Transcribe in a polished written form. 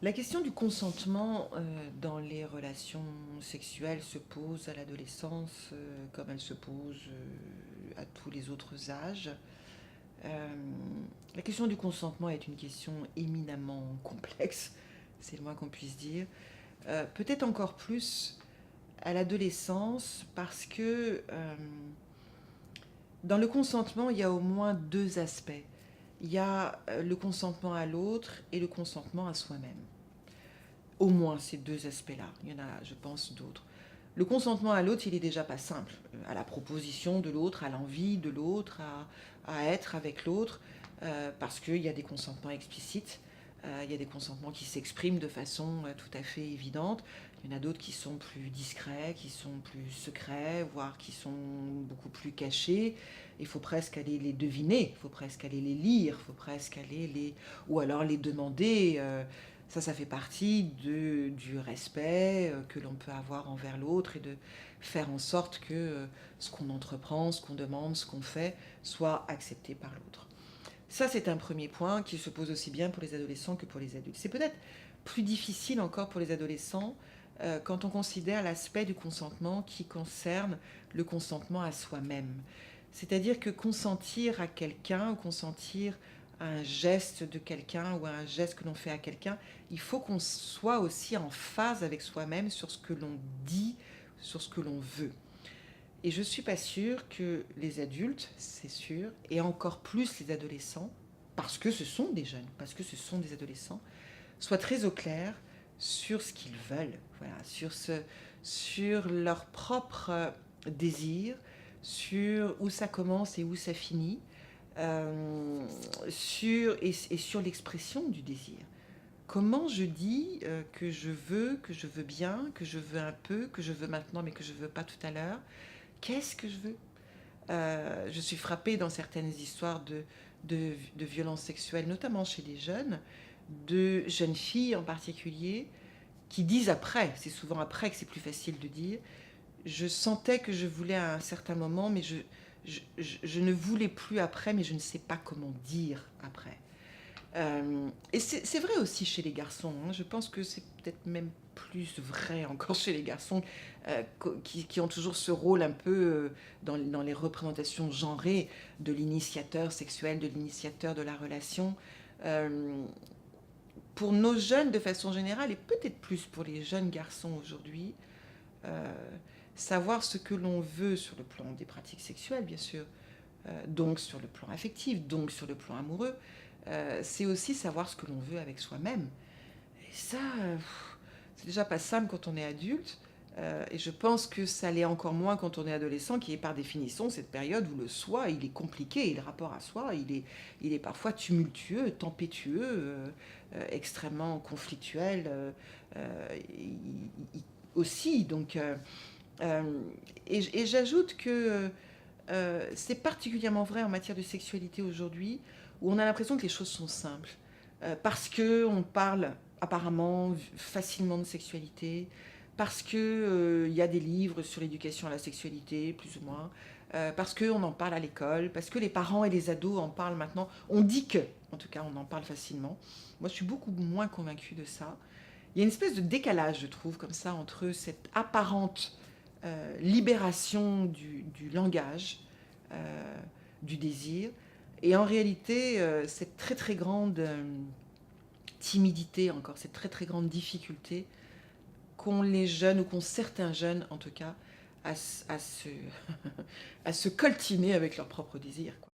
La question du consentement dans les relations sexuelles se pose à l'adolescence comme elle se pose à tous les autres âges. Euh, la question du consentement est une question éminemment complexe, c'est le moins qu'on puisse dire. Peut-être encore plus à l'adolescence parce que dans le consentement, il y a au moins deux aspects. Il y a le consentement à l'autre et le consentement à soi-même. Au moins ces deux aspects-là. Il y en a, je pense, d'autres. Le consentement à l'autre, il est déjà pas simple. À la proposition de l'autre, à l'envie de l'autre, à être avec l'autre, parce qu'il y a des consentements explicites, il y a des consentements qui s'expriment de façon tout à fait évidente. Il y en a d'autres qui sont plus discrets, qui sont plus secrets, voire qui sont beaucoup plus cachés. Il faut presque aller les deviner, il faut presque aller les lire, il faut presque aller les... ou alors les demander. Ça fait partie du respect que l'on peut avoir envers l'autre et de faire en sorte que ce qu'on entreprend, ce qu'on demande, ce qu'on fait soit accepté par l'autre. Ça, c'est un premier point qui se pose aussi bien pour les adolescents que pour les adultes. C'est peut-être plus difficile encore pour les adolescents quand on considère l'aspect du consentement qui concerne le consentement à soi-même. C'est-à-dire que consentir à quelqu'un ou consentir à un geste de quelqu'un ou à un geste que l'on fait à quelqu'un, il faut qu'on soit aussi en phase avec soi-même sur ce que l'on dit, sur ce que l'on veut. Et je ne suis pas sûre que les adultes, c'est sûr, et encore plus les adolescents, parce que ce sont des jeunes, parce que ce sont des adolescents, soient très au clair sur ce qu'ils veulent, voilà, sur leur propre désir, sur où ça commence et où ça finit, et sur l'expression du désir. Comment je dis que je veux bien, que je veux un peu, que je veux maintenant mais que je ne veux pas tout à l'heure. Qu'est-ce que je veux? Je suis frappée dans certaines histoires de violences sexuelles, notamment chez les jeunes, de jeunes filles en particulier, qui disent après, c'est souvent après que c'est plus facile de dire, je sentais que je voulais à un certain moment, mais je ne voulais plus après, mais je ne sais pas comment dire après. Et c'est vrai aussi chez les garçons, hein. Je pense que c'est peut-être même plus vrai encore chez les garçons qui ont toujours ce rôle un peu dans les représentations genrées de l'initiateur sexuel, de l'initiateur de la relation. Euh, pour nos jeunes de façon générale, et peut-être plus pour les jeunes garçons aujourd'hui, euh, savoir ce que l'on veut sur le plan des pratiques sexuelles, bien sûr, donc sur le plan affectif, donc sur le plan amoureux, c'est aussi savoir ce que l'on veut avec soi-même. Et ça, c'est déjà pas simple quand on est adulte. Et je pense que ça l'est encore moins quand on est adolescent, qui est par définition cette période où le soi, il est compliqué, et le rapport à soi, il est parfois tumultueux, tempétueux, extrêmement conflictuel aussi. Donc, et j'ajoute que c'est particulièrement vrai en matière de sexualité aujourd'hui, où on a l'impression que les choses sont simples. Parce qu'on parle apparemment facilement de sexualité, parce qu'il y a des livres sur l'éducation à la sexualité, plus ou moins, parce qu'on en parle à l'école, parce que les parents et les ados en parlent maintenant. On dit que, en tout cas, on en parle facilement. Moi, je suis beaucoup moins convaincue de ça. Il y a une espèce de décalage, je trouve, comme ça, entre cette apparente libération du langage, euh, du désir, et en réalité, cette très très grande timidité, encore cette très très grande difficulté qu'ont les jeunes, ou qu'ont certains jeunes en tout cas, à se, à se coltiner avec leur propre désir, quoi.